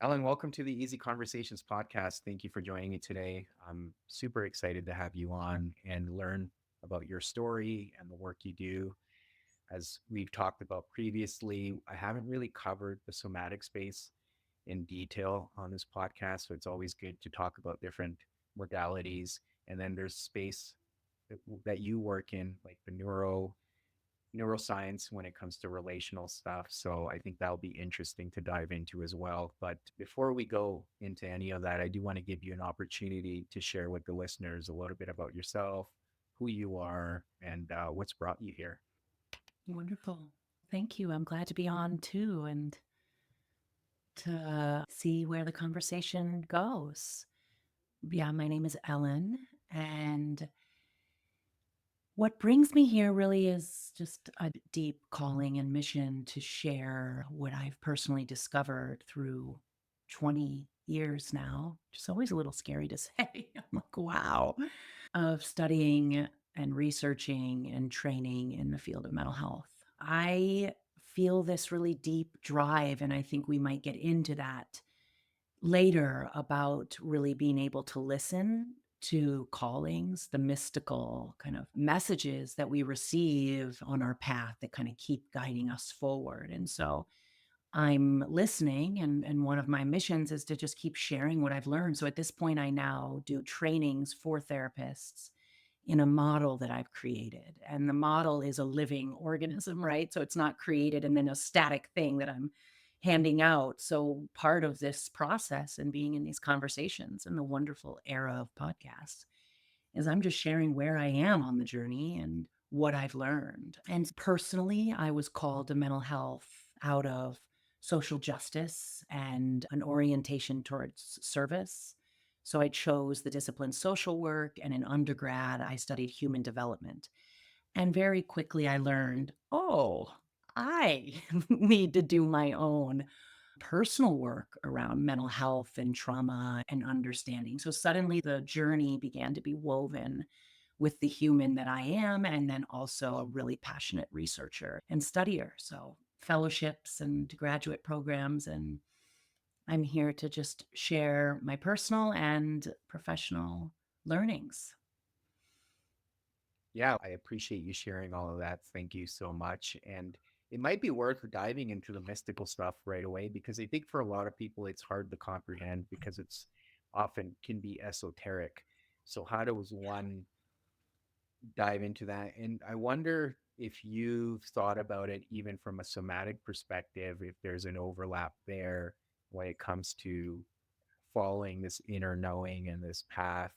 Ellen, welcome to the Easy Conversations podcast. Thank you for joining me today. I'm super excited to have you on and learn about your story and the work you do. As we've talked about previously, I haven't really covered the somatic space in detail on this podcast. So it's always good to talk about different modalities. And then there's space that you work in, like the neuroscience when it comes to relational stuff. So I think that'll be interesting to dive into as well. But before we go into any of that, I do want to give you an opportunity to share with the listeners a little bit about yourself, who you are, and what's brought you here. Wonderful. Thank you. I'm glad to be on too and to see where the conversation goes. Yeah, my name is Ellen. And what brings me here really is just a deep calling and mission to share what I've personally discovered through 20 years now, which is always a little scary to say. I'm like, wow, of studying and researching and training in the field of mental health. I feel this really deep drive, and I think we might get into that later about really being able to listen to callings, the mystical kind of messages that we receive on our path that kind of keep guiding us forward. And so I'm listening, and one of my missions is to just keep sharing what I've learned. So at this point, I now do trainings for therapists in a model that I've created. And the model is a living organism, right? So it's not created and then a static thing that I'm handing out. So part of this process and being in these conversations and the wonderful era of podcasts is I'm just sharing where I am on the journey and what I've learned. And personally, I was called to mental health out of social justice and an orientation towards service. So I chose the discipline social work, and in undergrad, I studied human development. And very quickly, I learned, oh, I need to do my own personal work around mental health and trauma and understanding. So suddenly the journey began to be woven with the human that I am, and then also a really passionate researcher and studier. So fellowships and graduate programs. And I'm here to just share my personal and professional learnings. Yeah, I appreciate you sharing all of that. Thank you so much. And it might be worth diving into the mystical stuff right away because I think for a lot of people, it's hard to comprehend because it's often can be esoteric. So, how does one dive into that? And I wonder if you've thought about it even from a somatic perspective, if there's an overlap there when it comes to following this inner knowing and this path.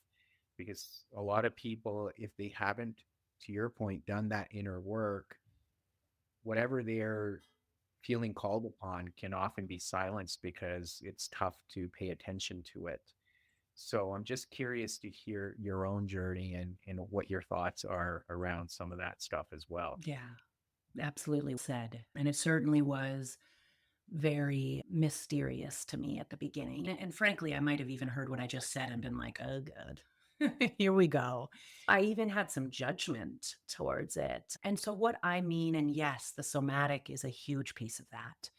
Because a lot of people, if they haven't, to your point, done that inner work, whatever they're feeling called upon can often be silenced because it's tough to pay attention to it. So I'm just curious to hear your own journey and what your thoughts are around some of that stuff as well. Yeah, absolutely said. And it certainly was very mysterious to me at the beginning. And frankly, I might have even heard what I just said and been like, oh, God. Here we go. I even had some judgment towards it. And so, what I mean, and yes, the somatic is a huge piece of that.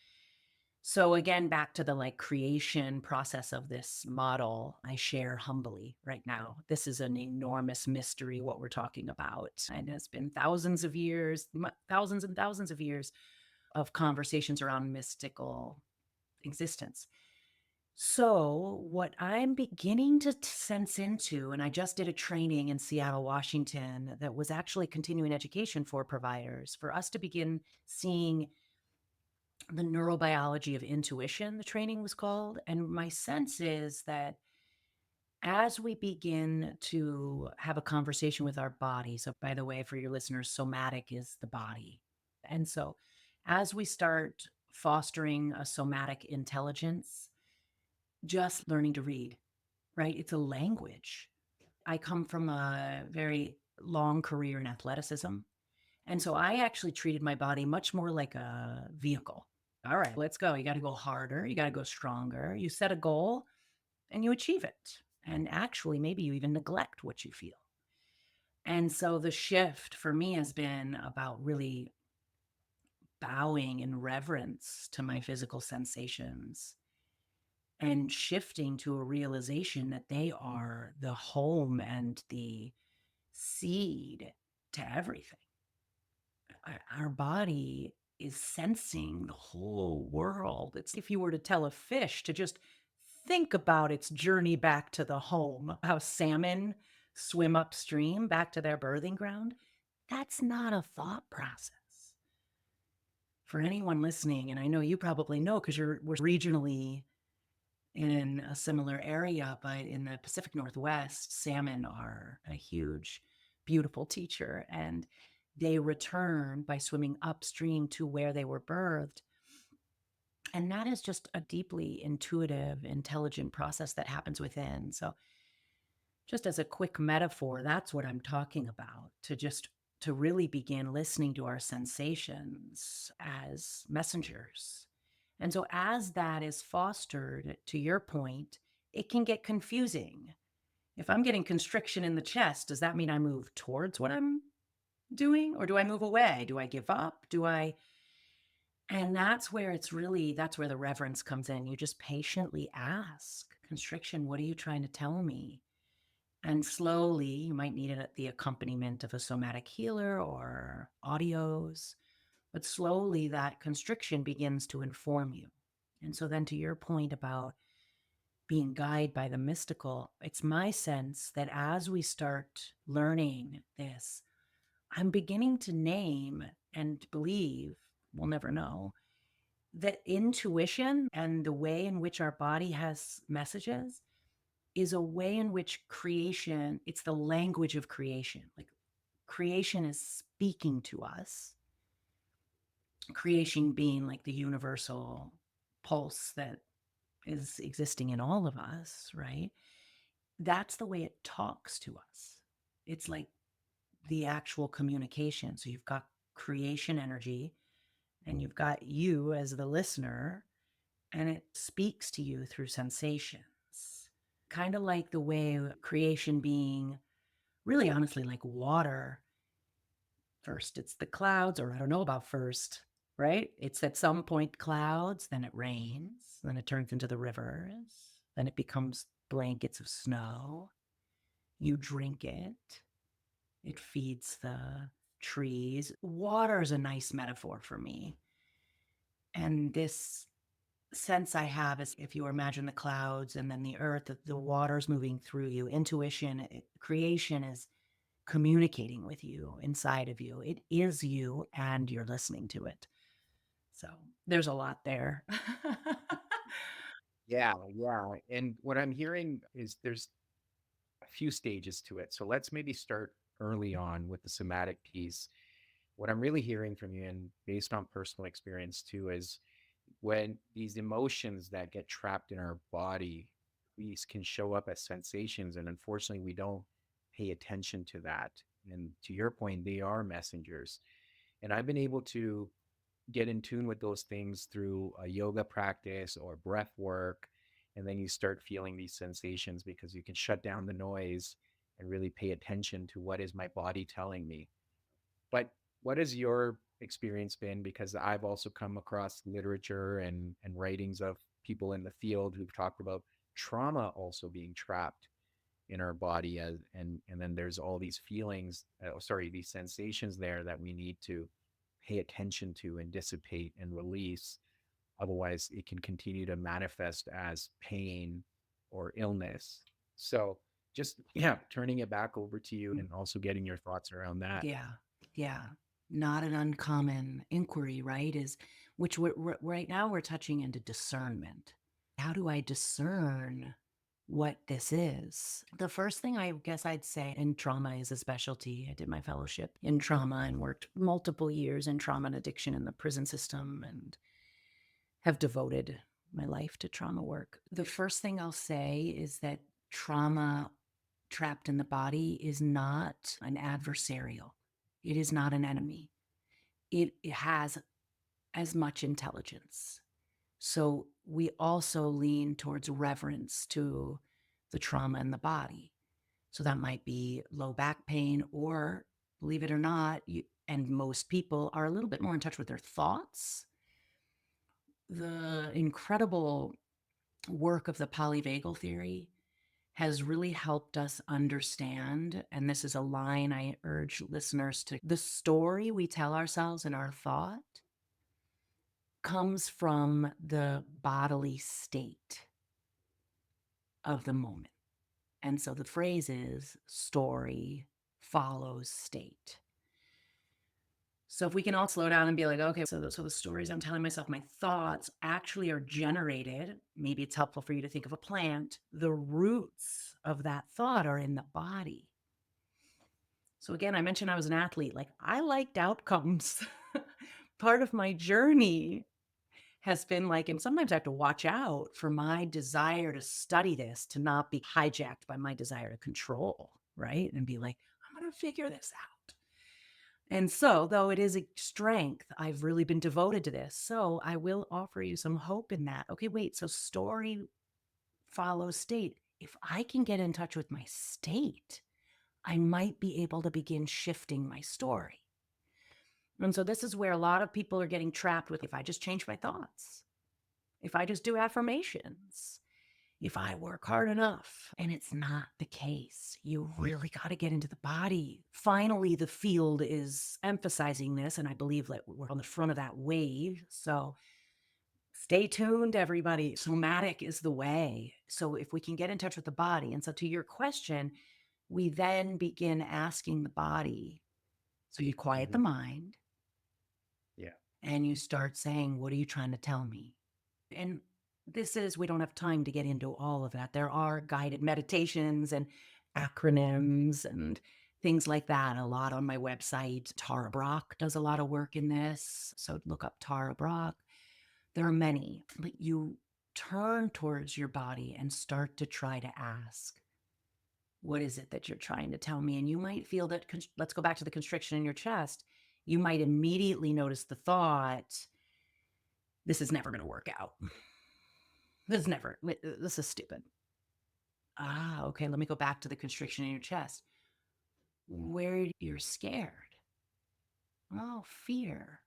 So, again, back to the like creation process of this model, I share humbly right now. This is an enormous mystery, what we're talking about. And it's been thousands of years, thousands and thousands of years of conversations around mystical existence. So, what I'm beginning to sense into, and I just did a training in Seattle, Washington, that was actually continuing education for providers, for us to begin seeing the neurobiology of intuition, the training was called. And my sense is that as we begin to have a conversation with our body, so by the way, for your listeners, somatic is the body. And so as we start fostering a somatic intelligence, just learning to read, right? It's a language. I come from a very long career in athleticism. And so I actually treated my body much more like a vehicle. All right, let's go. You got to go harder. You got to go stronger. You set a goal and you achieve it. And actually, maybe you even neglect what you feel. And so the shift for me has been about really bowing in reverence to my physical sensations and shifting to a realization that they are the home and the seed to everything. Our body is sensing the whole world. It's if you were to tell a fish to just think about its journey back to the home, how salmon swim upstream back to their birthing ground, that's not a thought process. For anyone listening, and I know you probably know because we're regionally in a similar area, but in the Pacific Northwest, salmon are a huge, beautiful teacher. And they return by swimming upstream to where they were birthed. And that is just a deeply intuitive, intelligent process that happens within. So, just as a quick metaphor, that's what I'm talking about to really begin listening to our sensations as messengers. And so, as that is fostered, to your point, it can get confusing. If I'm getting constriction in the chest, does that mean I move towards what I'm doing or do I move away? Do I give up? Do I? And that's where the reverence comes in. You just patiently ask, constriction, what are you trying to tell me? And slowly, you might need the accompaniment of a somatic healer or audios, but slowly that constriction begins to inform you. And so, then to your point about being guided by the mystical, it's my sense that as we start learning this, I'm beginning to name and believe, we'll never know, that intuition and the way in which our body has messages is a way in which creation, it's the language of creation. Like creation is speaking to us, creation being like the universal pulse that is existing in all of us, right? That's the way it talks to us. It's like the actual communication. So you've got creation energy and you've got you as the listener, and it speaks to you through sensations. Kind of like the way creation being really honestly like water. First, it's the clouds, or I don't know about first, right? It's at some point clouds, then it rains, then it turns into the rivers, then it becomes blankets of snow. You drink it, it feeds the trees. Water is a nice metaphor for me. And this sense I have is if you imagine the clouds and then the earth, the water's moving through you. Intuition, creation is communicating with you inside of you. It is you and you're listening to it. So there's a lot there. Yeah, yeah. And what I'm hearing is there's a few stages to it. So let's maybe start early on with the somatic piece. What I'm really hearing from you, and based on personal experience too, is when these emotions that get trapped in our body, these can show up as sensations. And unfortunately, we don't pay attention to that. And to your point, they are messengers. And I've been able to get in tune with those things through a yoga practice or breath work. And then you start feeling these sensations because you can shut down the noise and really pay attention to what is my body telling me. But what has your experience been? Because I've also come across literature and writings of people in the field who've talked about trauma also being trapped in our body and then there's all these feelings sorry, these sensations there that we need to pay attention to and dissipate and release, otherwise it can continue to manifest as pain or illness. So just yeah, turning it back over to you and also getting your thoughts around that. Yeah. Yeah. Not an uncommon inquiry, right? Is which right now we're touching into discernment. How do I discern what this is? The first thing I guess I'd say, and trauma is a specialty. I did my fellowship in trauma and worked multiple years in trauma and addiction in the prison system and have devoted my life to trauma work. The first thing I'll say is that trauma trapped in the body is not an adversarial, it is not an enemy. It has as much intelligence. So we also lean towards reverence to the trauma in the body. So that might be low back pain, or believe it or not, and most people are a little bit more in touch with their thoughts. The incredible work of the polyvagal theory has really helped us understand, and this is a line I urge listeners to, the story we tell ourselves in our thought comes from the bodily state of the moment. And so the phrase is story follows state. So if we can all slow down and be like, okay, so the stories I'm telling myself, my thoughts actually are generated. Maybe it's helpful for you to think of a plant. The roots of that thought are in the body. So again, I mentioned I was an athlete. Like, I liked outcomes. Part of my journey has been like, and sometimes I have to watch out for my desire to study this, to not be hijacked by my desire to control, right? And be like, I'm going to figure this out. And so, though it is a strength, I've really been devoted to this. So I will offer you some hope in that. Okay, wait, so story follows state. If I can get in touch with my state, I might be able to begin shifting my story. And so this is where a lot of people are getting trapped with, if I just change my thoughts, if I just do affirmations, if I work hard enough. And it's not the case. You really got to get into the body. Finally, the field is emphasizing this, and I believe that we're on the front of that wave. So stay tuned, everybody. Somatic is the way. So if we can get in touch with the body. And so to your question, we then begin asking the body. So you quiet the mind. Yeah. And you start saying, what are you trying to tell me? And this is, we don't have time to get into all of that. There are guided meditations and acronyms and things like that. A lot on my website. Tara Brach does a lot of work in this. So look up Tara Brach. There are many. But you turn towards your body and start to try to ask, what is it that you're trying to tell me? And you might feel that, let's go back to the constriction in your chest. You might immediately notice the thought, this is never going to work out. This is stupid. Ah, okay, let me go back to the constriction in your chest. Where you're scared. Oh, fear.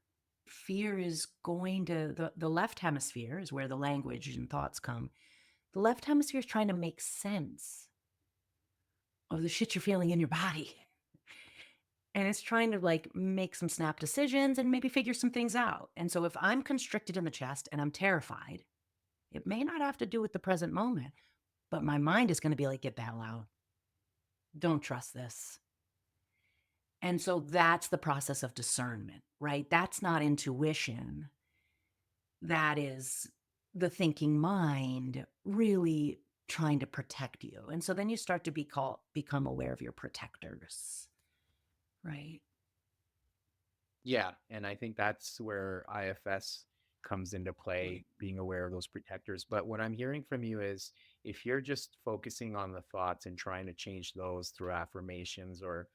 Fear is going to, the left hemisphere is where the language and thoughts come. The left hemisphere is trying to make sense of the shit you're feeling in your body. And it's trying to like make some snap decisions and maybe figure some things out. And so if I'm constricted in the chest and I'm terrified, it may not have to do with the present moment, but my mind is going to be like, get the hell out. Don't trust this. And so that's the process of discernment, right? That's not intuition. That is the thinking mind really trying to protect you. And so then you start to become aware of your protectors, right? Yeah, and I think that's where IFS comes into play, being aware of those protectors. But what I'm hearing from you is if you're just focusing on the thoughts and trying to change those through affirmations or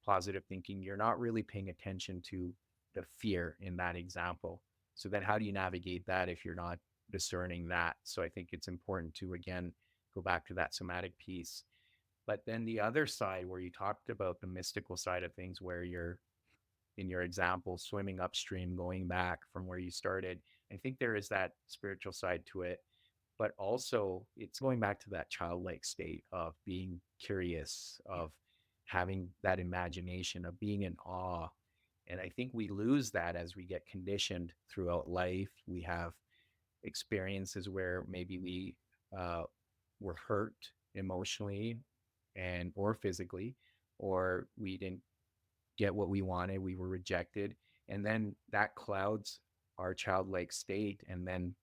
positive thinking, you're not really paying attention to the fear in that example. So then how do you navigate that if you're not discerning that? So I think it's important to again go back to that somatic piece. But then the other side where you talked about the mystical side of things where you're in your example, swimming upstream, going back from where you started. I think there is that spiritual side to it, but also it's going back to that childlike state of being curious, of having that imagination, of being in awe. And I think we lose that as we get conditioned throughout life. We have experiences where maybe we were hurt emotionally and or physically, or we didn't get what we wanted, we were rejected. And then that clouds our childlike state. And then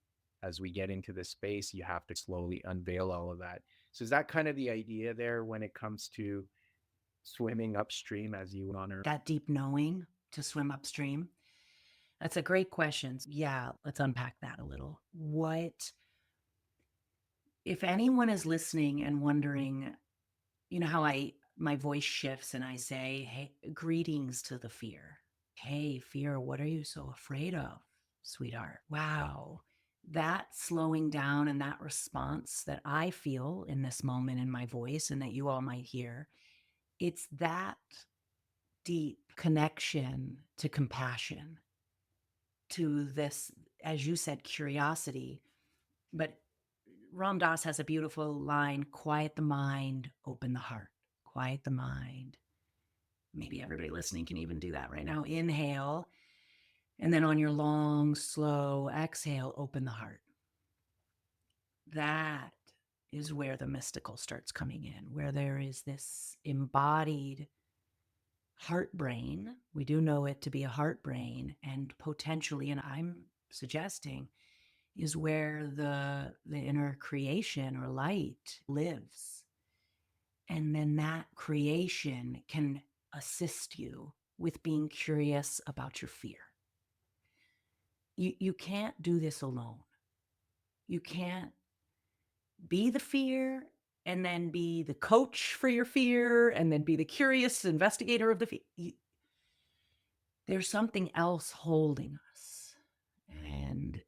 as we get into this space, you have to slowly unveil all of that. So is that kind of the idea there when it comes to swimming upstream as you honor? That deep knowing to swim upstream. That's a great question. Yeah, let's unpack that a little. What, if anyone is listening and wondering, you know how my voice shifts and I say, hey, greetings to the fear. Hey, fear, what are you so afraid of, sweetheart? Wow. That slowing down and that response that I feel in this moment in my voice and that you all might hear, it's that deep connection to compassion, to this, as you said, curiosity, but Ram Dass has a beautiful line, quiet the mind, open the heart. Quiet the mind. Maybe everybody listening can even do that right now. Inhale. And then on your long, slow exhale, open the heart. That is where the mystical starts coming in, where there is this embodied heart brain. We do know it to be a heart brain, and potentially, and I'm suggesting, is where the inner creation or light lives. And then that creation can assist you with being curious about your fear. You can't do this alone. You can't be the fear and then be the coach for your fear and then be the curious investigator of the fear. There's something else holding us. And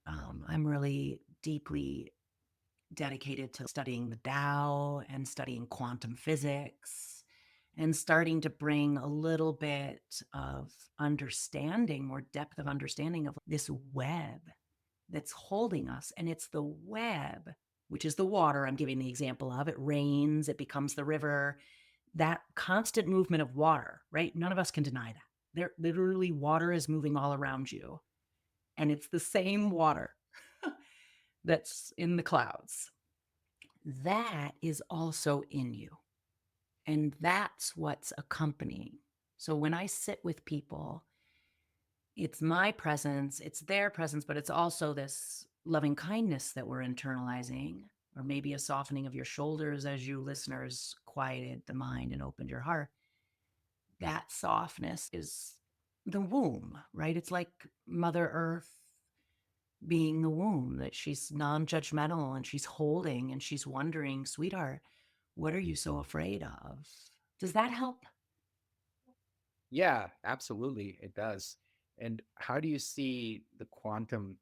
I'm really deeply dedicated to studying the Tao and studying quantum physics and starting to bring a little bit of understanding, more depth of understanding of this web that's holding us. And it's the web, which is the water I'm giving the example of. It rains, it becomes the river. That constant movement of water, right? None of us can deny that. There literally water is moving all around you. And it's the same water that's in the clouds. That is also in you. And that's what's accompanying. So when I sit with people, it's my presence, it's their presence, but it's also this loving kindness that we're internalizing, or maybe a softening of your shoulders as you listeners quieted the mind and opened your heart. That softness is the womb, right? It's like Mother Earth being the womb, that she's non-judgmental and she's holding and she's wondering, sweetheart, what are you so afraid of? Does that help? Yeah, absolutely. It does. And how do you see the quantum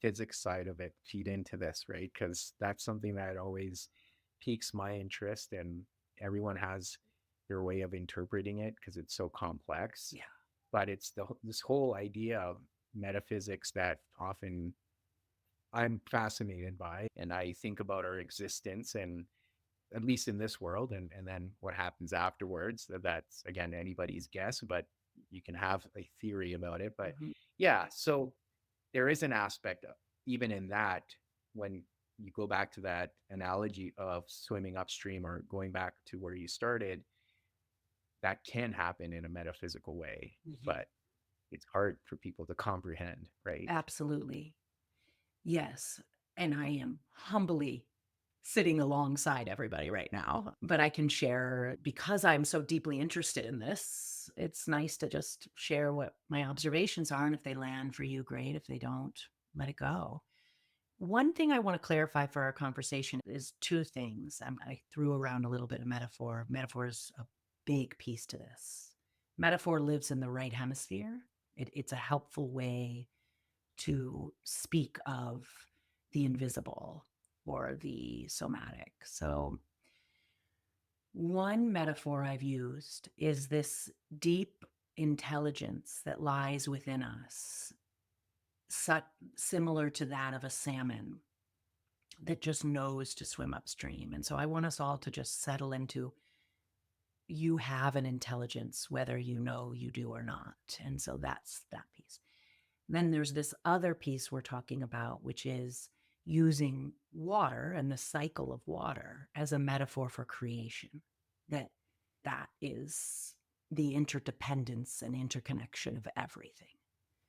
physics side of it feed into this, right? Because that's something that always piques my interest, and everyone has their way of interpreting it because it's so complex. Yeah. But it's this whole idea of metaphysics that often I'm fascinated by, and I think about our existence, and at least in this world, and then what happens afterwards. That's again anybody's guess, but you can have a theory about it. But Mhm. yeah, so there is an aspect even in that, when you go back to that analogy of swimming upstream or going back to where you started, that can happen in a metaphysical way, Mhm. but it's hard for people to comprehend, right? Absolutely. Yes. And I am humbly sitting alongside everybody right now, but I can share because I'm so deeply interested in this. It's nice to just share what my observations are. And if they land for you, great. If they don't, let it go. One thing I want to clarify for our conversation is two things. I threw around a little bit of metaphor. Metaphor is a big piece to this. Metaphor lives in the right hemisphere. It's a helpful way to speak of the invisible or the somatic. So, one metaphor I've used is this deep intelligence that lies within us, such, similar to that of a salmon that just knows to swim upstream. And so, I want us all to just settle into, you have an intelligence, whether you know you do or not. And so, that's that piece. Then there's this other piece we're talking about, which is using water and the cycle of water as a metaphor for creation. That is the interdependence and interconnection of everything.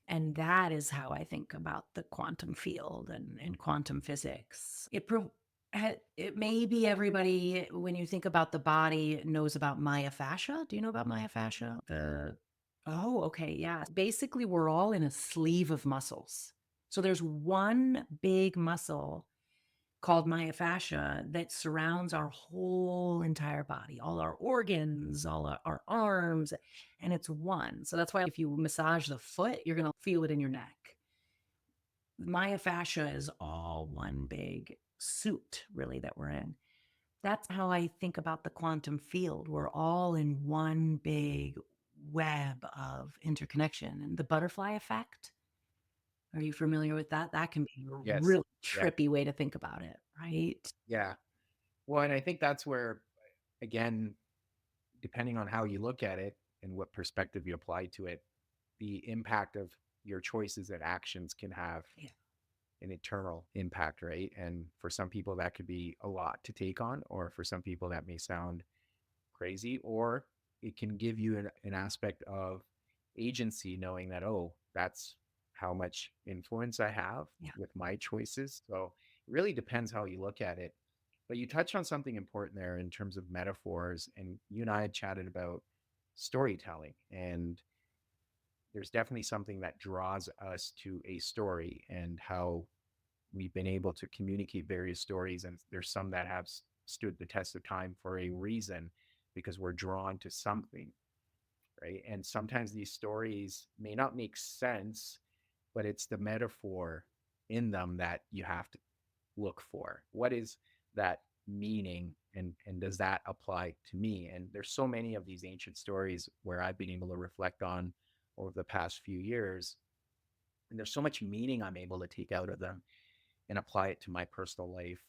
And that is how I think about the quantum field and quantum physics. It may be everybody, when you think about the body, knows about myofascia. Do you know about myofascia? Oh, okay. Yeah. Basically, we're all in a sleeve of muscles. So there's one big muscle called myofascia that surrounds our whole entire body, all our organs, all our arms, and it's one. So that's why if you massage the foot, you're going to feel it in your neck. Myofascia is all one big suit, really, that we're in. That's how I think about the quantum field. We're all in one big web of interconnection. And the butterfly effect, are you familiar with that? That can be a Yes. really Yeah. trippy way to think about it. right? Yeah. Well, and I think that's where, again, depending on how you look at it and what perspective you apply to it, the impact of your choices and actions can have Yeah. an eternal impact, right? And for some people, that could be a lot to take on, or for some people, that may sound crazy, or it can give you an aspect of agency, knowing that, oh, that's how much influence I have Yeah. with my choices. So it really depends how you look at it. But you touched on something important there in terms of metaphors, and you and I had chatted about storytelling, and there's definitely something that draws us to a story and how we've been able to communicate various stories. And there's some that have stood the test of time for a reason because we're drawn to something, right? And sometimes these stories may not make sense, but it's the metaphor in them that you have to look for. What is that meaning, and does that apply to me? And there's so many of these ancient stories where I've been able to reflect on over the past few years, and there's so much meaning I'm able to take out of them and apply it to my personal life.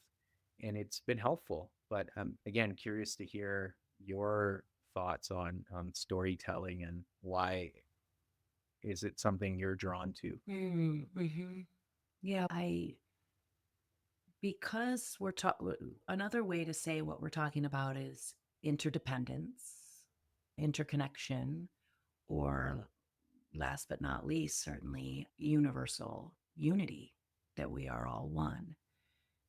And it's been helpful. But again, curious to hear your thoughts on storytelling, and why is it something you're drawn to? Mm-hmm. Yeah, I because we're talking, another way to say what we're talking about is interdependence, interconnection, or last but not least, certainly universal unity, that we are all one.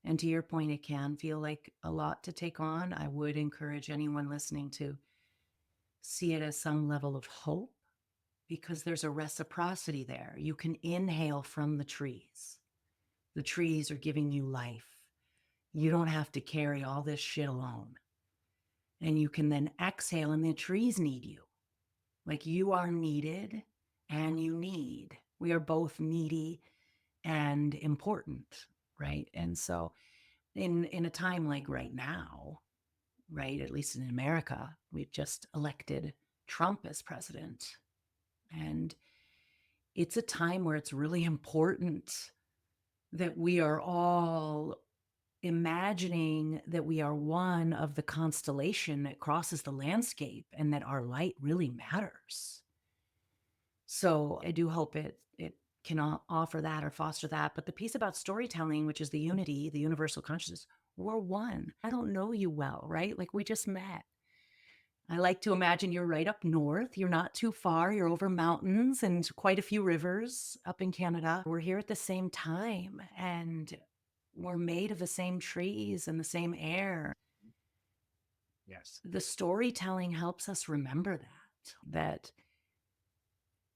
And to your point, it can feel like a lot to take on. I would encourage anyone listening to see it as some level of hope, because there's a reciprocity there. You can inhale from the trees. The trees are giving you life. You don't have to carry all this shit alone. And you can then exhale, and the trees need you. Like, you are needed and you need. We are both needy and important, right? And so in a time like right now, right, at least in America, we've just elected Trump as president. And it's a time where it's really important that we are all imagining that we are one of the constellation that crosses the landscape, and that our light really matters. So I do hope it can offer that or foster that. But the piece about storytelling, which is the unity, the universal consciousness, we're one. I don't know you well, right? Like, we just met. I like to imagine you're right up north. You're not too far. You're over mountains and quite a few rivers up in Canada. We're here at the same time, and we're made of the same trees and the same air. Yes. The storytelling helps us remember that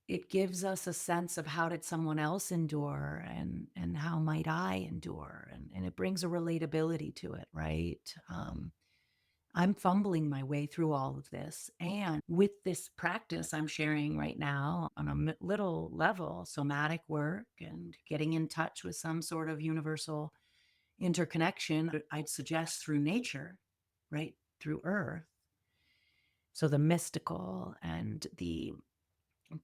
it gives us a sense of how did someone else endure, and how might I endure, and it brings a relatability to it, right? I'm fumbling my way through all of this. And with this practice I'm sharing right now on a little level, somatic work and getting in touch with some sort of universal interconnection, I'd suggest through nature, right? Through earth. So the mystical and the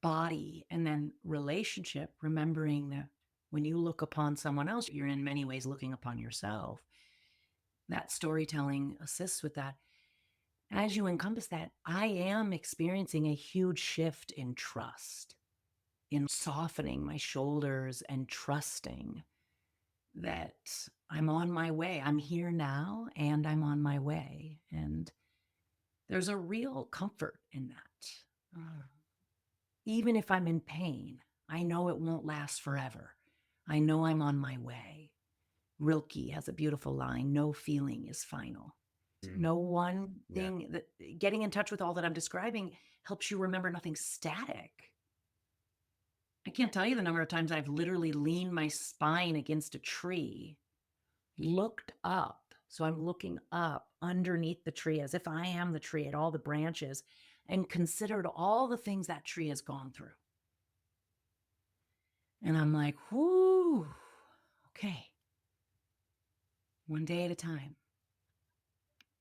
body, and then relationship, remembering that when you look upon someone else, you're in many ways looking upon yourself. That storytelling assists with that. As you encompass that, I am experiencing a huge shift in trust, in softening my shoulders and trusting that I'm on my way. I'm here now and I'm on my way. And there's a real comfort in that. Even if I'm in pain, I know it won't last forever. I know I'm on my way. Rilke has a beautiful line: no feeling is final. Mm, No one yeah. thing, that getting in touch with all that I'm describing helps you remember nothing's static. I can't tell you the number of times I've literally leaned my spine against a tree, looked up. So I'm looking up underneath the tree as if I am the tree, at all the branches, and considered all the things that tree has gone through. And I'm like, whoo, okay, one day at a time.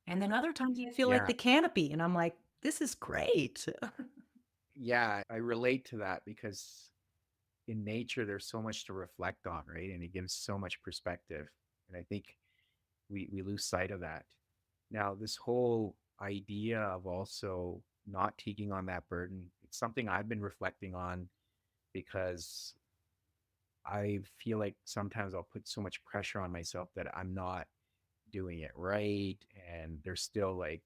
And then other times I feel like Yeah. the canopy, and I'm like, this is great. Yeah. I relate to that because in nature, there's so much to reflect on, right? And it gives so much perspective. And I think we lose sight of that. Now, this whole idea of also not taking on that burden, it's something I've been reflecting on because I feel like sometimes I'll put so much pressure on myself that I'm not doing it right. And there's still like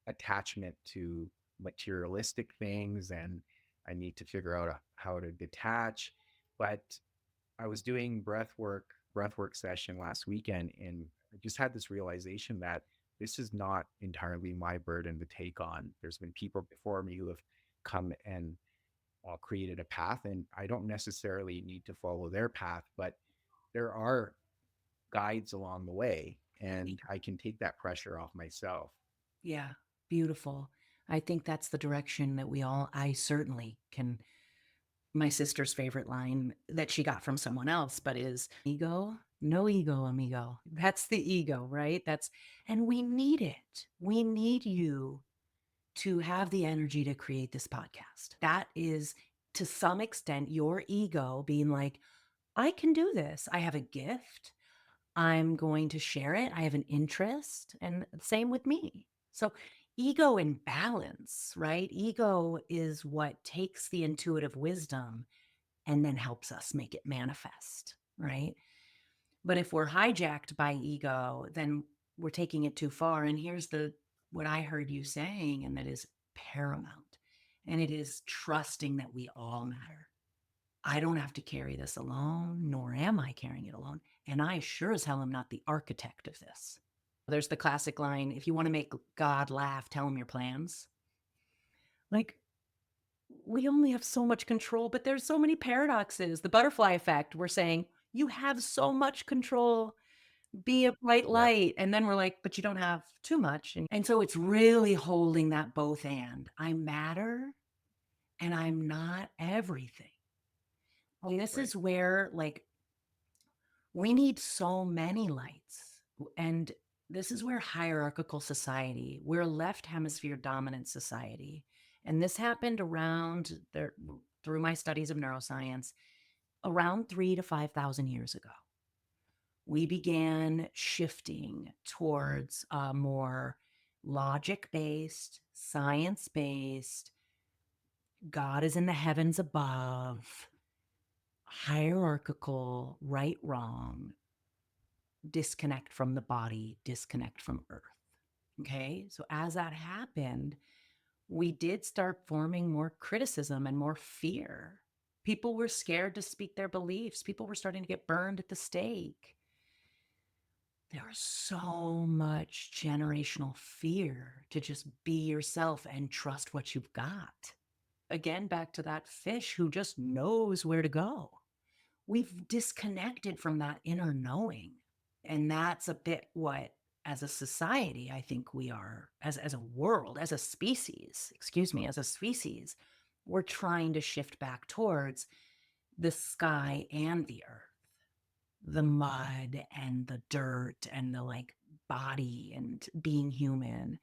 attachment to materialistic things, and I need to figure out how to detach. But I was doing breathwork session last weekend, and I just had this realization that this is not entirely my burden to take on. There's been people before me who have come and created a path, and I don't necessarily need to follow their path, but there are guides along the way, and I can take that pressure off myself. Yeah, beautiful. I think that's the direction that I certainly can. My sister's favorite line that she got from someone else, but is ego, no ego, amigo. That's the ego, right? And we need it. We need you to have the energy to create this podcast. That is, to some extent, your ego being like, I can do this. I have a gift. I'm going to share it. I have an interest. And same with me. So, ego in balance, right? Ego is what takes the intuitive wisdom and then helps us make it manifest, right? But if we're hijacked by ego, then we're taking it too far. And here's the what I heard you saying, and that is paramount. And it is trusting that we all matter. I don't have to carry this alone, nor am I carrying it alone. And I sure as hell am not the architect of this. There's the classic line, if you want to make God laugh, tell him your plans. Like, we only have so much control, but there's so many paradoxes. The butterfly effect, we're saying, you have so much control, be a bright Yeah, light. And then we're like, but you don't have too much. And so it's really holding that both and. I matter and I'm not everything. And this right. is where, like, we need so many lights. And this is where hierarchical society, we're a left hemisphere dominant society. And this happened around there through my studies of neuroscience around 3 to 5,000 years ago. We began shifting towards a more logic based, science based, God is in the heavens above, hierarchical, right, wrong, disconnect from the body, disconnect from earth. Okay. So as that happened, we did start forming more criticism and more fear. People were scared to speak their beliefs. People were starting to get burned at the stake. There was so much generational fear to just be yourself and trust what you've got. Again, back to that fish who just knows where to go. We've disconnected from that inner knowing. And that's a bit what, as a society, I think we are, as a world, as a species, excuse me, as a species, we're trying to shift back towards the sky and the earth, the mud and the dirt and the like body and being human,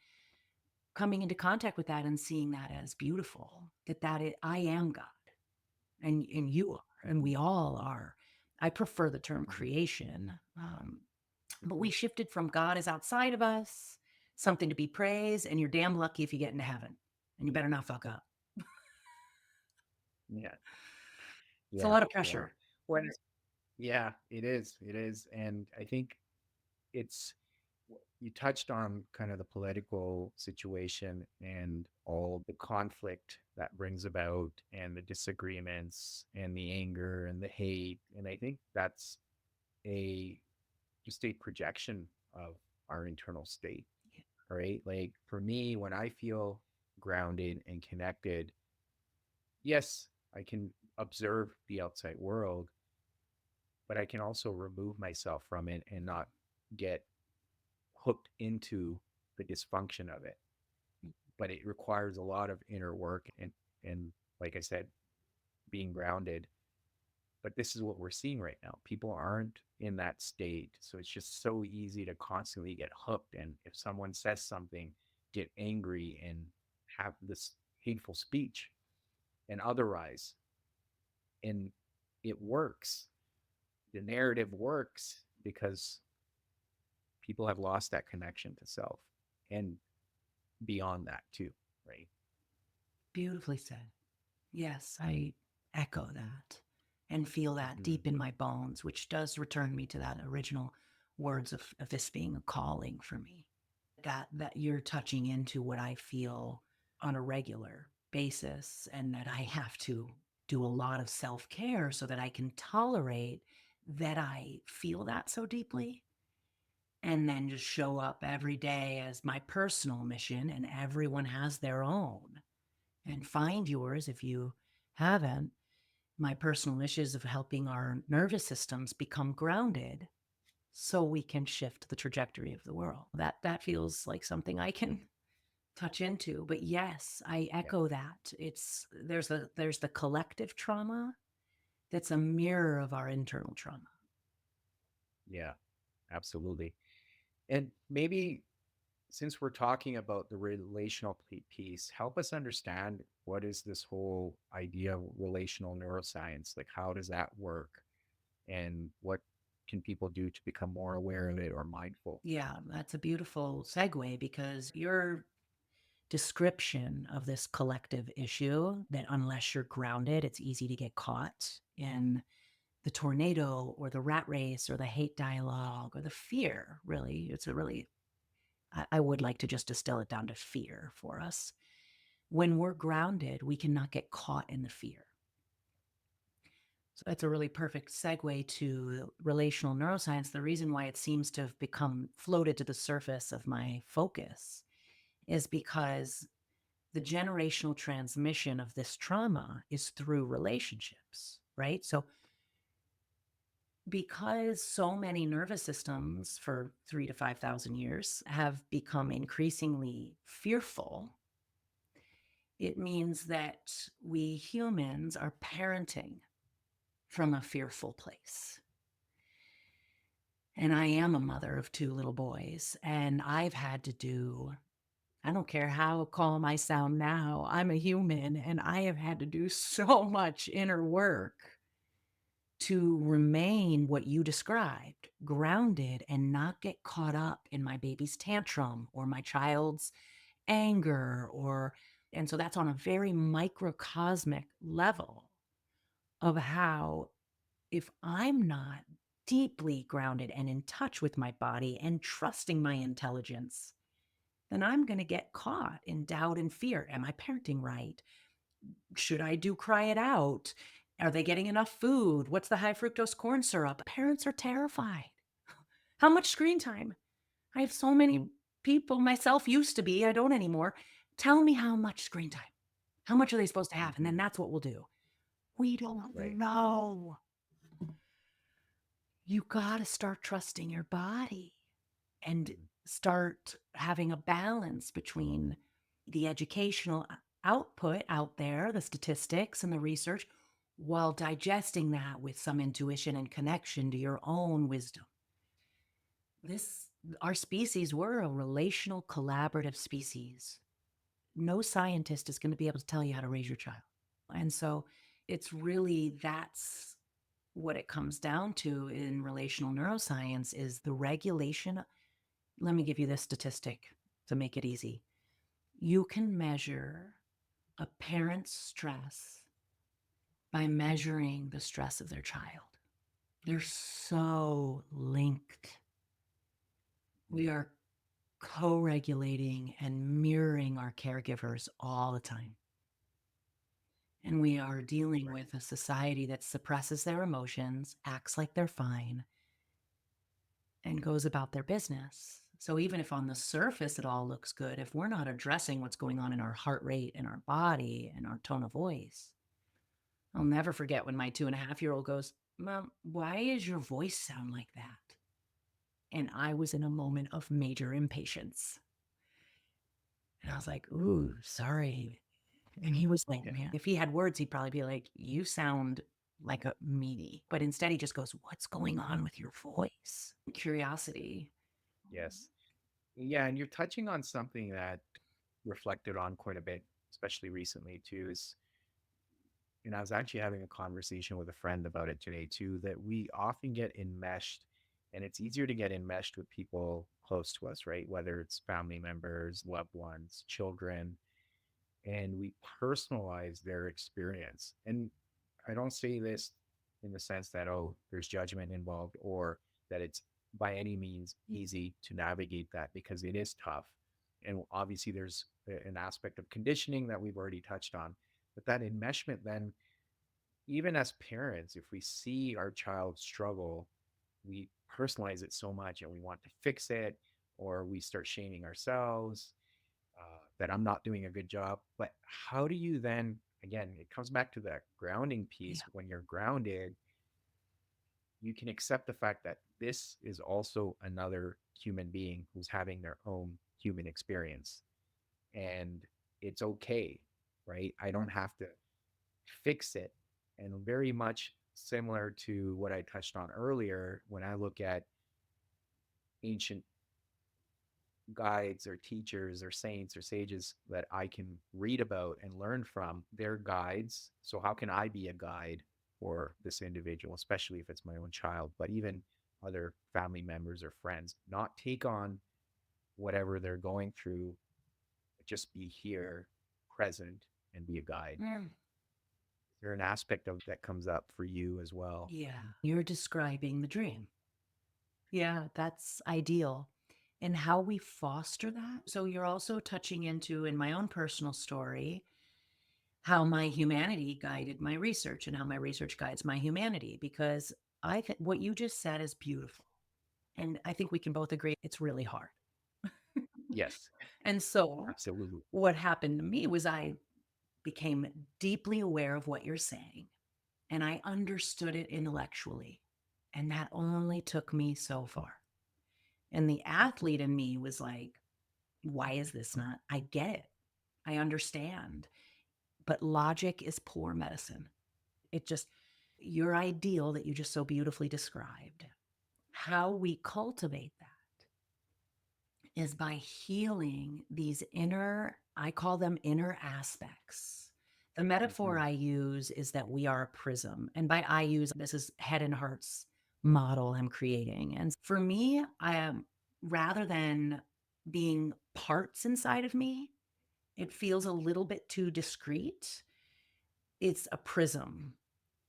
coming into contact with that and seeing that as beautiful, I am God and you are, and we all are. I prefer the term Mhm. creation. But we shifted from God is outside of us, something to be praised, and you're damn lucky if you get into heaven. And you better not fuck up. Yeah, It's a yeah, lot of yeah. pressure. When yeah, it is. It is. And I think it's, you touched on kind of the political situation and all the conflict that brings about, and the disagreements and the anger and the hate. And I think that's a just a projection of our internal state, right? Like for me, when I feel grounded and connected, yes, I can observe the outside world, but I can also remove myself from it and not get hooked into the dysfunction of it. But it requires a lot of inner work and like I said, being grounded. But this is what we're seeing right now. People aren't in that state. So it's just so easy to constantly get hooked. And if someone says something, get angry and have this hateful speech and otherize. And it works. The narrative works because people have lost that connection to self and beyond that too, right? Beautifully said. Yes, I echo that and feel that Hmm. deep in my bones, which does return me to that original words of this being a calling for me. That you're touching into what I feel on a regular basis, and that I have to do a lot of self-care so that I can tolerate that I feel that so deeply, and then just show up every day as my personal mission, and everyone has their own. And find yours if you haven't. My personal mission is of helping our nervous systems become grounded so we can shift the trajectory of the world. That feels like something I can touch into. But yes, I Yeah. echo that. There's the collective trauma that's a mirror of our internal trauma. Yeah, absolutely. And maybe since we're talking about the relational piece, help us understand what is this whole idea of relational neuroscience? Like, how does that work? And what can people do to become more aware of it or mindful? Yeah, that's a beautiful segue because your description of this collective issue, that unless you're grounded, it's easy to get caught in the tornado or the rat race or the hate dialogue or the fear, really. It's a really, I would like to just distill it down to fear for us. When we're grounded, we cannot get caught in the fear. So that's a really perfect segue to relational neuroscience. The reason why it seems to have become floated to the surface of my focus is because the generational transmission of this trauma is through relationships, right? So because so many nervous systems for 3 to 5,000 years have become increasingly fearful, it means that we humans are parenting from a fearful place. And I am a mother of two little boys, and I've had to do, I don't care how calm I sound now, I'm a human, and I have had to do so much inner work to remain what you described, grounded, and not get caught up in my baby's tantrum or my child's anger. And so that's on a very microcosmic level of how, if I'm not deeply grounded and in touch with my body and trusting my intelligence, then I'm going to get caught in doubt and fear. Am I parenting right? Should I do cry it out? Are they getting enough food? What's the high fructose corn syrup? Parents are terrified. How much screen time? I have so many people, myself used to be, I don't anymore. Tell me how much screen time. How much are they supposed to have? And then Hmm. that's what we'll do. We don't Right. know. You got to start trusting your body and Mhm. start having a balance between the educational output out there, the statistics and the research, while digesting that with some intuition and connection to your own wisdom. This, our species, we're a relational, collaborative species. No scientist is going to be able to tell you how to raise your child. And so it's really, that's what it comes down to in relational neuroscience is the regulation. Let me give you this statistic to make it easy. You can measure a parent's stress by measuring the stress of their child. They're so linked. We are co regulating and mirroring our caregivers all the time. And we are dealing Right. with a society that suppresses their emotions, acts like they're fine, and goes about their business. So even if on the surface it all looks good, if we're not addressing what's going on in our heart rate and our body and our tone of voice, I'll never forget when my 2.5-year-old goes, "Mom, why is your voice sound like that?" And I was in a moment of major impatience. And I was like, "Ooh, sorry." And he was like, Yeah. "Man, if he had words, he'd probably be like, you sound like a meanie." But instead, he just goes, "What's going on with your voice?" Curiosity. Yes. Yeah. And you're touching on something that reflected on quite a bit, especially recently, too, is, and I was actually having a conversation with a friend about it today, too, that we often get enmeshed And it's easier to get enmeshed with people close to us, right? Whether it's family members, loved ones, children, and we personalize their experience. And I don't say this in the sense that, oh, there's judgment involved or that it's by any means easy to navigate that, because it is tough. And obviously, there's an aspect of conditioning that we've already touched on. But that enmeshment, then, even as parents, if we see our child struggle, we personalize it so much and we want to fix it, or we start shaming ourselves that I'm not doing a good job. But how do you then, again, it comes back to that grounding piece. Yeah. When you're grounded, you can accept the fact that this is also another human being who's having their own human experience. And it's okay, right? I don't have to fix it. And very much similar to what I touched on earlier, when I look at ancient guides or teachers or saints or sages that I can read about and learn from, their guides. So, how can I be a guide for this individual, especially if it's my own child, but even other family members or friends? Not take on whatever they're going through, just be here, present, and be a guide. Mm. Is there an aspect of that comes up for you as well? Yeah. You're describing the dream. Yeah, that's ideal. And how we foster that. So you're also touching into, in my own personal story, how my humanity guided my research and how my research guides my humanity. Because I think what you just said is beautiful. And I think we can both agree it's really hard. Yes, And so absolutely. what happened to me was I became deeply aware of what you're saying and I understood it intellectually. And that only took me so far. And the athlete in me was like, why is this not? I get it. I understand. But logic is poor medicine. It just, your ideal that you just so beautifully described, how we cultivate that is by healing these inner, I call them inner aspects. The metaphor Mhm. I use is that we are a prism. And by I use, this is Head and Heart's model I'm creating. And for me, I am, rather than being parts inside of me, it feels a little bit too discrete. It's a prism.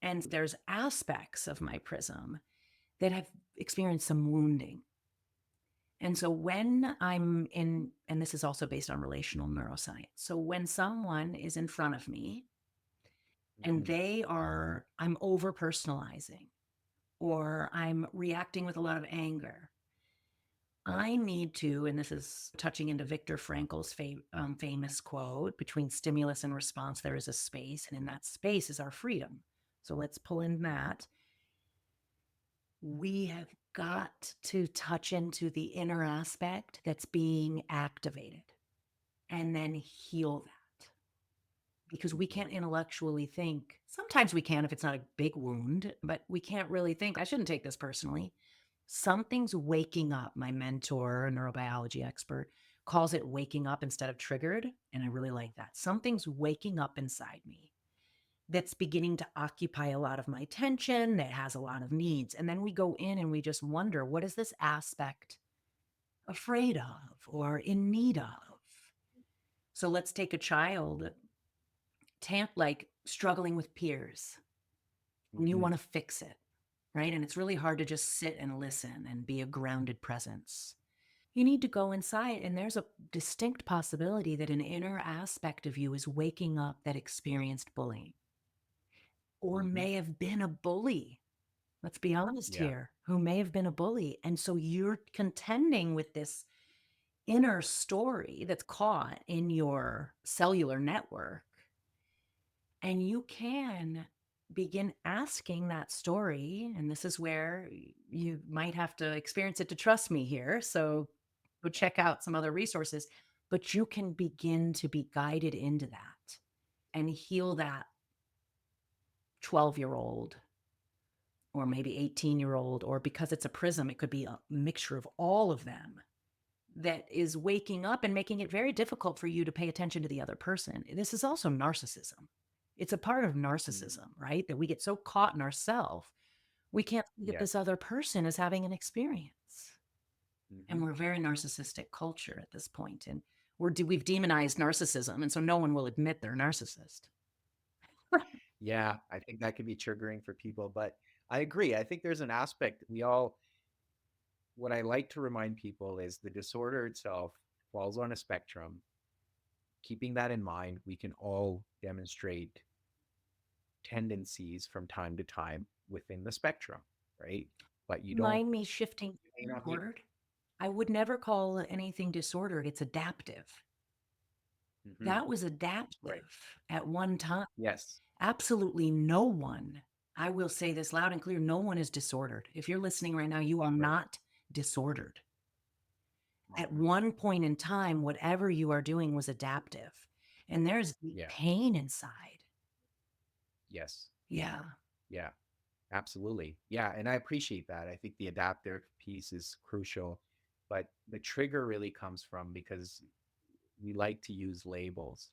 And there's aspects of my prism that have experienced some wounding. And so when I'm in, and this is also based on relational neuroscience. So when someone is in front of me and Mhm. I'm over personalizing or I'm reacting with a lot of anger, I need to, and this is touching into Viktor Frankl's famous quote, between stimulus and response, there is a space, and in that space is our freedom. So let's pull in that. We have got to touch into the inner aspect that's being activated and then heal that. Because we Mhm. can't intellectually think. Sometimes we can if it's not a big wound, but we can't really think, I shouldn't take this personally. Something's waking up. My mentor, a neurobiology expert, calls it waking up instead of triggered. And I really like that. Something's waking up inside me that's beginning to occupy a lot of my attention, that has a lot of needs. And then we go in and we just wonder, what is this aspect afraid of or in need of? So let's take a child, like struggling with peers, and you Mhm. want to fix it, right? And it's really hard to just sit and listen and be a grounded presence. You need to go inside, and there's a distinct possibility that an inner aspect of you is waking up that experienced bullying or Mhm. may have been a bully. Let's be honest Yeah. here, who may have been a bully. And so you're contending with this inner story that's caught in your cellular network. And you can begin asking that story. And this is where you might have to experience it to trust me here. So go check out some other resources, but you can begin to be guided into that and heal that 12-year-old or maybe 18-year-old, or because it's a prism, it could be a mixture of all of them that is waking up and making it very difficult for you to pay attention to the other person. This is also narcissism. It's a part of Mhm. narcissism, right? That we get so caught in ourselves, We can't see that Yes. this other person is having an experience. And Hmm. we're a very narcissistic culture at this point, and we've demonized narcissism, and so no one will admit they're a narcissist. Yeah, I think that can be triggering for people, but I agree. I think there's an aspect we all, what I like to remind people is the disorder itself falls on a spectrum. Keeping that in mind, we can all demonstrate tendencies from time to time within the spectrum, right? But you don't, Mind me shifting you may not be, disordered. I would never call anything disordered. It's adaptive. mhm, That was right. adaptive at one time. Yes. Absolutely no one, I will say this loud and clear, no one is disordered. If you're listening right now, you are Right. not disordered. At Mhm. one point in time, whatever you are doing was adaptive. And there's deep Yeah. pain inside. Yes. Yeah. Yeah. Absolutely. Yeah. And I appreciate that. I think the adaptive piece is crucial, but the trigger really comes from because we like to use labels,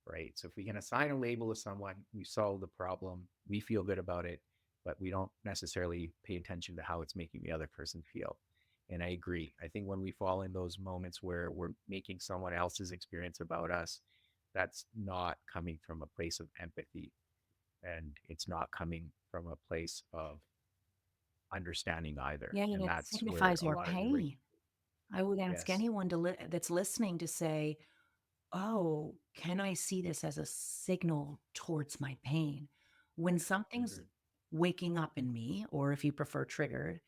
right? So if we can assign a label to someone, we solve the problem, we feel good about it, but we don't necessarily pay attention to how it's making the other person feel. And I agree. I think when we fall in those moments where we're making someone else's experience about us, that's not coming from a place of empathy, and it's not coming from a place of understanding either. Yeah, and And it that's where signifies a your lot of the pain. I would ask yes. anyone that's listening to say, oh, can I see this as a signal towards my pain? When something's Mhm. waking up in me, or if you prefer triggered,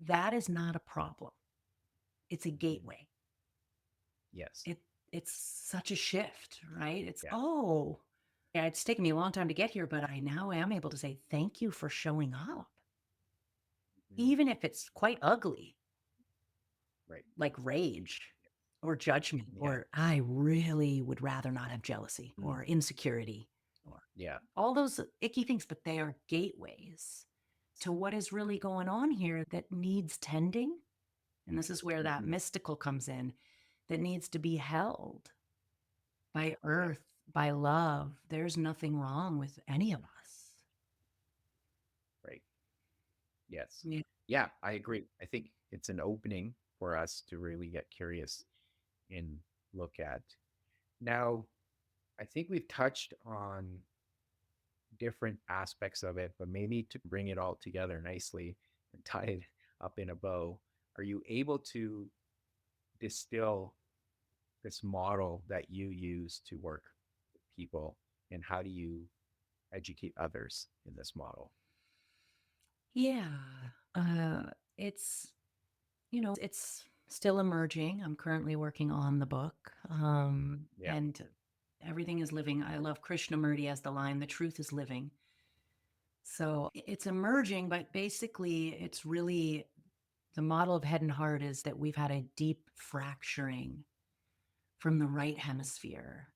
that is not a problem. It's a Mhm. gateway. Yes. It it's such a shift, right? It's, Yeah. oh, yeah, it's taken me a long time to get here, but I now am able to say thank you for showing up, Mhm. even if it's quite ugly, Right. like rage or judgment, Yeah. or I really would rather not have jealousy Mm. or insecurity or Yeah. all those icky things, but they are gateways to what is really going on here that needs tending. And this is where that Mhm. mystical comes in, that needs to be held by Yeah. earth, by love. There's nothing wrong with any of us. Right. Yes. Yeah. Yeah, I agree. I think it's an opening for us to really get curious and look at. Now, I think we've touched on different aspects of it, but maybe to bring it all together nicely and tie it up in a bow, are you able to distill this model that you use to work with people, and how do you educate others in this model? Yeah. Uh, it's, it's still emerging. I'm currently working on the book. Yeah. And everything is living. I love Krishnamurti as the line, the truth is living. So it's emerging, but basically, it's really the model of head and heart is that we've had a deep fracturing from the right hemisphere,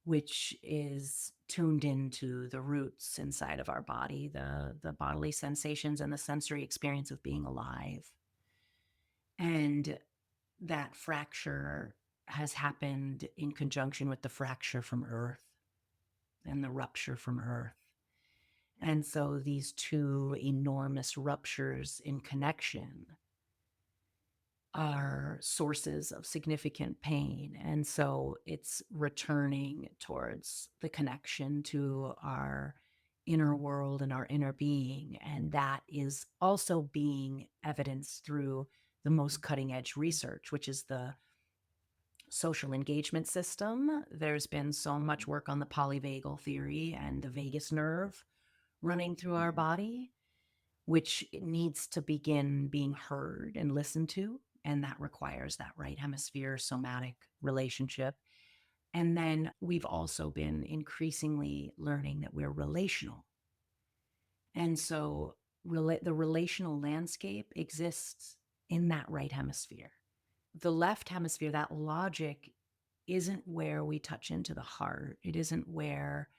which is tuned into the roots inside of our body, the bodily sensations and the sensory experience of being alive. And that fracture has happened in conjunction with the fracture from earth and the rupture from earth. And so these two enormous ruptures in connection are sources of significant pain. And so it's returning towards the connection to our inner world and our inner being. And that is also being evidenced through the most cutting edge research, which is the social engagement system. There's been so much work on the polyvagal theory and the vagus nerve running through our Mhm. body, which needs to begin being heard and listened to. And that requires that right hemisphere somatic relationship. And then we've also been increasingly learning that we're relational. And so the relational landscape exists in that right hemisphere. The left hemisphere, that logic, isn't where we touch into the heart. It isn't where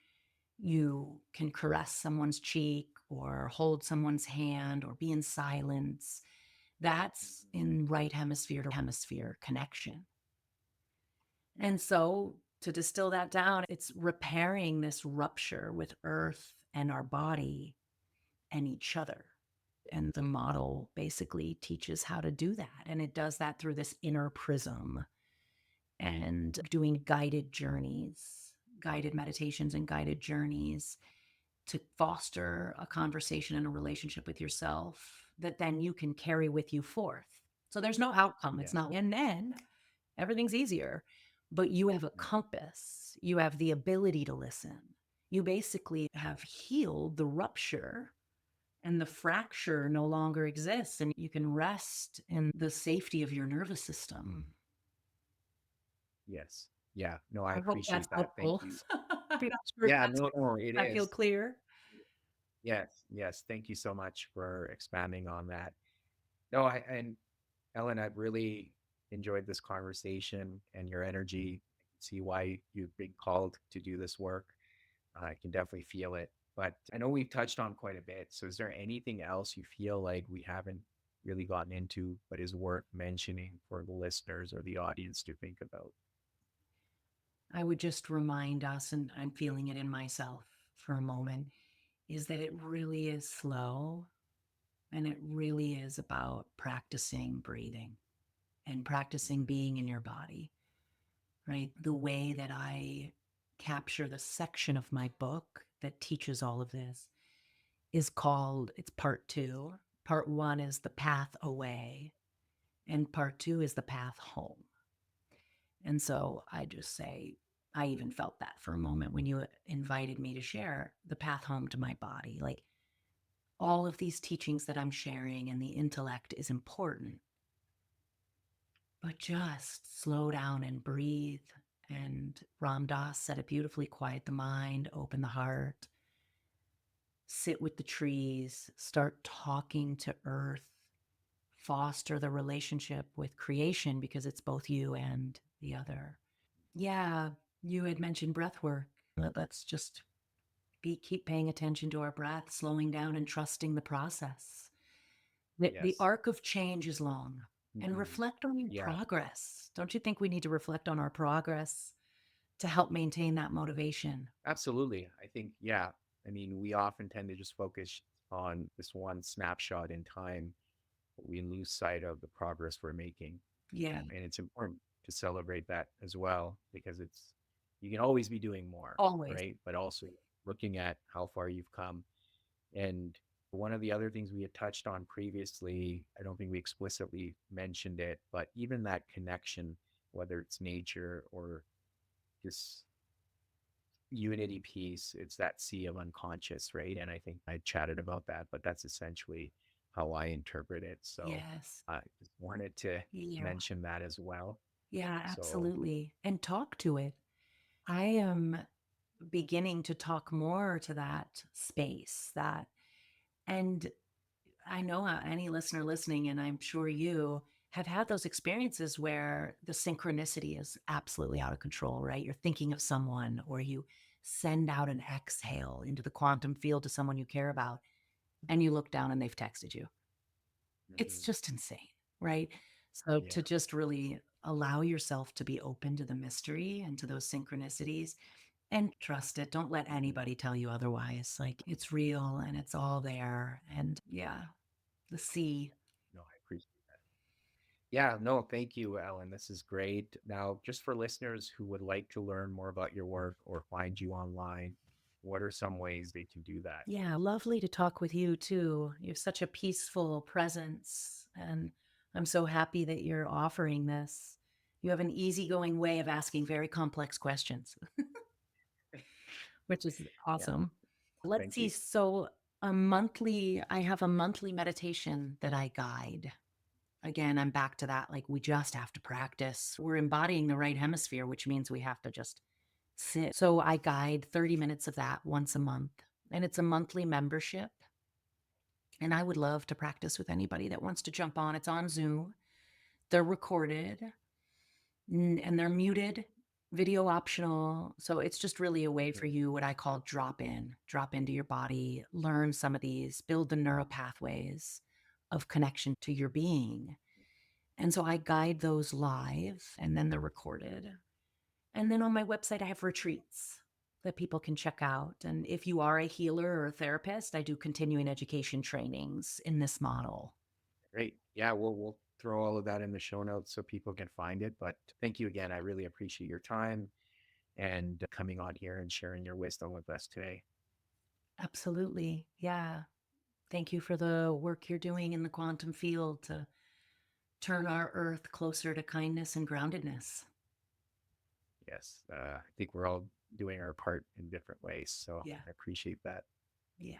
you can caress someone's cheek or hold someone's hand or be in silence. That's in right hemisphere to hemisphere connection. And so, to distill that down, it's repairing this rupture with earth and our body and each other. And the model basically teaches how to do that. And it does that through this inner prism and doing guided journeys, guided meditations, and guided journeys to foster a conversation and a relationship with yourself that then you can carry with you forth. So there's no outcome. It's Yeah. not, and then everything's easier, but you have a Yeah. compass. You have the ability to listen. You basically have healed the rupture, and the fracture no longer exists, and you can rest in the safety of your nervous system. Yes. Yeah. No, I I hope that's appreciate that. Thank helpful. you. I'm not sure if Yeah, no, no, it I feel is. clear. Yes, yes. Thank you so much for expanding on that. No, and Ellen, I've really enjoyed this conversation and your energy. I can see why you've been called to do this work. I can definitely feel it. But I know we've touched on quite a bit. So is there anything else you feel like we haven't really gotten into, but is worth mentioning for the listeners or the audience to think about? I would just remind us, and I'm feeling it in myself for a moment, is that it really is slow and it really is about practicing breathing and practicing being in your body, right? The way that I capture the section of my book that teaches all of this is called, it's part two. Part one is the path away, and part two is the path home. And so I just say, I even felt that for a moment when you invited me to share the path home to my body. Like all of these teachings that I'm sharing and the intellect is important, but just slow down and breathe. And Ram Dass said it beautifully: quiet the mind, open the heart, sit with the trees, start talking to earth, foster the relationship with creation because it's both you and the other. Yeah, you had mentioned breath work. Let's just keep paying attention to our breath, slowing down and trusting the process. The Yes. arc of change is long, and Mhm. reflect on your Yeah, progress. Don't you think we need to reflect on our progress to help maintain that motivation? absolutely. I think, yeah. I mean, we often tend to just focus on this one snapshot in time, but we lose sight of the progress we're making. Yeah, And it's important to celebrate that as well because you can always be doing more, always. right? But also looking at how far you've come. And one of the other things we had touched on previously, I don't think we explicitly mentioned it, but even that connection, whether it's nature or just unity piece, it's that sea of unconscious, right? And I think I chatted about that, but that's essentially how I interpret it. So Yes. I just wanted to Yeah. mention that as well. Yeah, So absolutely. And talk to it. I am beginning to talk more to that space, that, and I know any listener listening, and I'm sure you have had those experiences where the synchronicity is absolutely out of control, right? You're thinking of someone, or you send out an exhale into the quantum field to someone you care about, and you look down and they've texted you. It's mhm, just insane, right? So yeah, to just really allow yourself to be open to the mystery and to those synchronicities and trust it. Don't let mhm, anybody tell you otherwise. Like it's real and it's all there. And yeah, the sea. no, I appreciate that. Yeah, no, thank you, Ellen. This is great. Now, just for listeners who would like to learn more about your work or find you online, what are some ways they can do that? Yeah, lovely to talk with you too. You have such a peaceful presence. And I'm so happy that you're offering this. You have an easygoing way of asking very complex questions, which is Yeah, awesome. Let's thank see. you. So, I have a monthly meditation that I guide. Again, I'm back to that. Like, we just have to practice. We're embodying the right hemisphere, which means we have to just sit. So, I guide 30 minutes of that once a month, and it's a monthly membership. And I would love to practice with anybody that wants to jump on. It's on Zoom, they're recorded and they're muted, video optional. So it's just really a way for Mhm, you, what I call drop into your body, learn some of these, build the neural pathways of connection to your being. And so I guide those live and then they're recorded. And then on my website, I have retreats. that people can check out. And if you are a healer or a therapist, I do continuing education trainings in this model. Great. Yeah, we'll throw all of that in the show notes so people can find it. But thank you again. I really appreciate your time and coming on here and sharing your wisdom with us today. Absolutely. Yeah. Thank you for the work you're doing in the quantum field to turn our earth closer to kindness and groundedness. Yes, I think we're all doing our part in different ways. So Yeah. I appreciate that. Yeah.